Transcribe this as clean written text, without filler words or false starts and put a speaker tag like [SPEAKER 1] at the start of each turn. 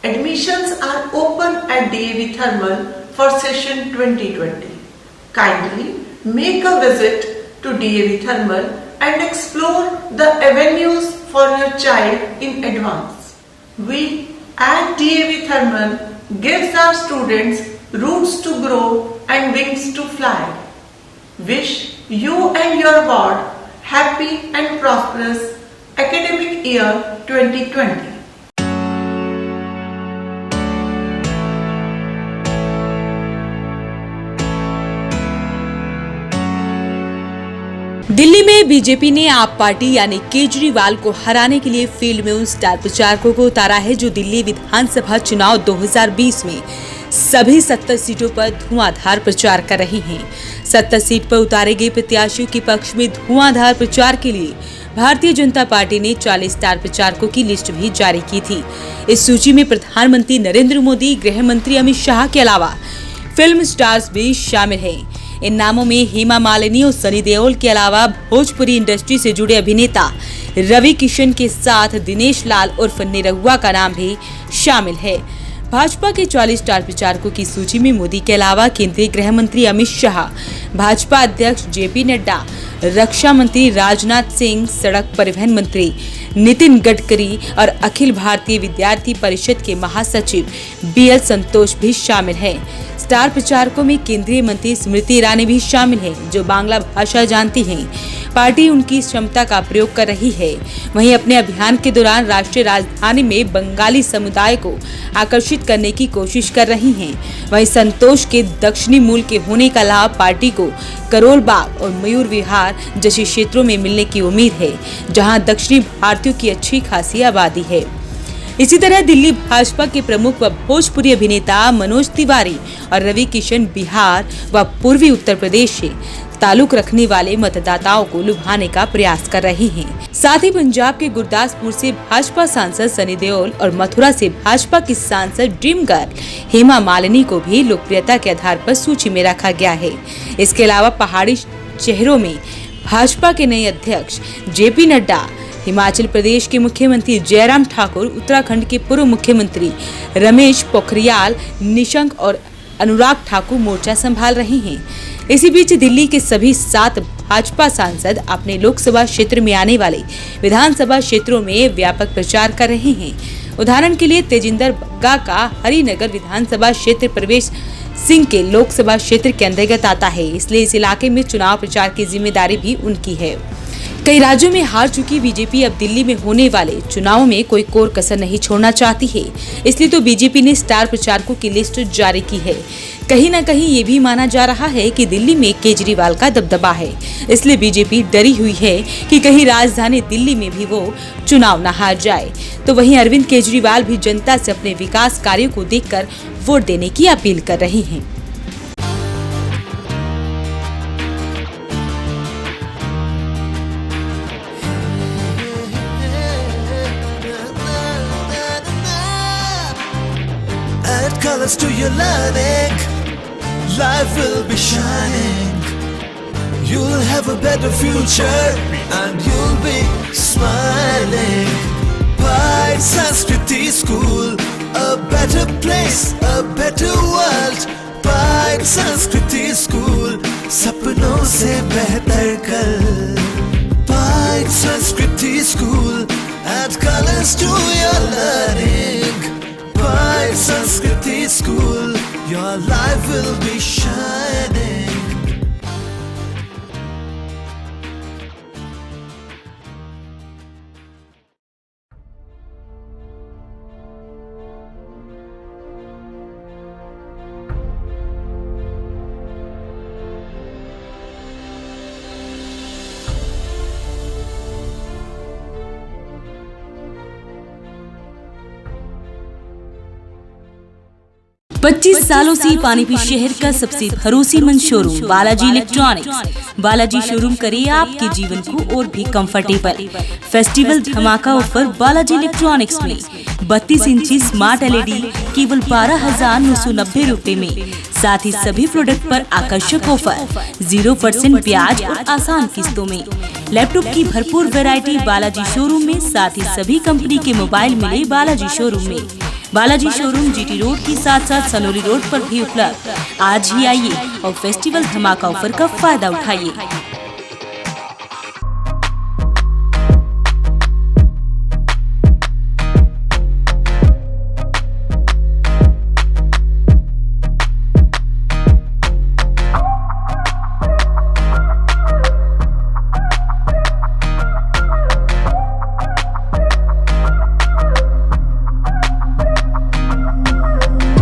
[SPEAKER 1] Admissions are open at DAV Thermal for session 2020. Kindly make a visit to DAV Thermal and explore the avenues for your child in advance. We at DAV Thermal gives our students roots to grow and wings to fly. Wish you and your ward happy and prosperous academic year 2020.
[SPEAKER 2] Delhi में BJP ने आप party यानी केजरीवाल को हराने के लिए field में उन स्टार प्रचारकों को उतारा है जो दिल्ली विधानसभा चुनाव 2020 में सभी 70 सीटों पर धुआंधार प्रचार कर रही हैं। 70 सीट पर उतारे गए प्रत्याशियों के पक्ष में धुआंधार प्रचार के लिए भारतीय जनता पार्टी ने 40 स्टार प्रचारकों की लिस्ट भी जारी की थी। इस सूची में प्रधानमंत्री नरेंद्र मोदी, गृह मंत्री अमित शाह के अलावा फिल्म स्टार्स भी शामिल हैं। इन नामों में हेमा मालिनी और सनी देओल के अलावा भोजपुरी इंडस्ट्री से जुड़े अभिनेता रवि किशन के साथ दिनेश लाल उर्फ निरहुआ का नाम भी शामिल है। भाजपा के 40 स्टार प्रचारकों की सूची में मोदी के अलावा केंद्रीय गृह मंत्री अमित शाह, भाजपा अध्यक्ष जेपी नड्डा, रक्षा मंत्री राजनाथ सिंह, सड़क परिवहन मंत्री नितिन गडकरी और अखिल भारतीय विद्यार्थी परिषद के महासचिव बीएल संतोष भी शामिल हैं। स्टार प्रचारकों में केंद्रीय मंत्री स्मृति ईरानी भी शामिल हैं, जो बांग्ला भाषा जानती हैं। पार्टी उनकी क्षमता का प्रयोग कर रही है। वहीं अपने अभियान के दौरान राष्ट्रीय राजधानी में बंगाली समुदाय को आकर्षित करने की कोशिश कर रही हैं। वहीं संतोष के दक्षिणी मूल के होने का लाभ पार्टी को करोल बाग और मयूर विहार जैसे क्षेत्रों में मिलने की उम्मीद है, जहां दक्षिणी भारतीयों की अच्छी खासी आबादी है। इसी तरह दिल्ली भाजपा के प्रमुख व भोजपुरी अभिनेता मनोज तिवारी और रवि किशन बिहार व पूर्वी उत्तर प्रदेश से ताल्लुक रखने वाले मतदाताओं को लुभाने का प्रयास कर रहे हैं। साथ ही पंजाब के गुरदासपुर से भाजपा सांसद सनी देओल और मथुरा से भाजपा की सांसद ड्रीम गर्ल हेमा मालिनी को भी लोकप्रियता के आधार पर सूची में रखा गया है। इसके अलावा पहाड़ी शहरों में भाजपा के नए अध्यक्ष जेपी नड्डा, हिमाचल प्रदेश के मुख्यमंत्री जयराम ठाकुर, उत्तराखंड के पूर्व मुख्यमंत्री रमेश पोखरियाल निशंक और अनुराग ठाकुर मोर्चा संभाल रहे हैं। इसी बीच दिल्ली के सभी 7 भाजपा सांसद अपने लोकसभा क्षेत्र में आने वाले विधानसभा क्षेत्रों में व्यापक प्रचार कर रहे हैं। उदाहरण के लिए तेजिंदर बग्गा का हरिनगर विधानसभा क्षेत्र प्रवेश सिंह के लोकसभा क्षेत्र के अंतर्गत आता है, इसलिए इस इलाके में चुनाव प्रचार की जिम्मेदारी भी उनकी है। कई राज्यों में हार चुकी बीजेपी अब दिल्ली में होने वाले चुनावों में कोई कोर कसर नहीं छोड़ना चाहती है, इसलिए तो बीजेपी ने स्टार प्रचारकों की लिस्ट जारी की है। कहीं न कहीं ये भी माना जा रहा है कि दिल्ली में केजरीवाल का दबदबा है, इसलिए बीजेपी डरी हुई है कि कहीं राजधानी दिल्ली में भी वो चुनाव न हार जाए। तो वहीं अरविंद केजरीवाल भी जनता से अपने विकास कार्यों को देखकर वोट देने की अपील कर रहे हैं।
[SPEAKER 3] Add colors to your learning, life will be shining. You'll have a better future and you'll be smiling. Pride Sanskriti School, a better place, a better world. Pride Sanskriti School, सपनों से बेहतर कल. Pride Sanskriti School, add colors to your learning. Pride Sanskriti School, your life will be shining.
[SPEAKER 2] पच्चीस सालों से पानीपत शहर का सबसे भरोसेमंद showroom Balaji electronics. Balaji showroom करे आपके जीवन को और भी कंफर्टेबल। फेस्टिवल धमाका ऑफर बालाजी इलेक्ट्रॉनिक्स में 32 इंची स्मार्ट एलईडी केवल 12,990 रूपए में। साथ ही सभी प्रोडक्ट पर आकर्षक ऑफर, 0% ब्याज और आसान किस्तों में। लैपटॉप की भरपूर वैरायटी बालाजी शोरूम में। साथ ही सभी कंपनी के मोबाइल मिले बालाजी शोरूम में। बालाजी शोरूम जीटी रोड के साथ साथ सनोली रोड पर भी उपलब्ध। आज ही आइए और फेस्टिवल धमाका ऑफर का फायदा उठाइए।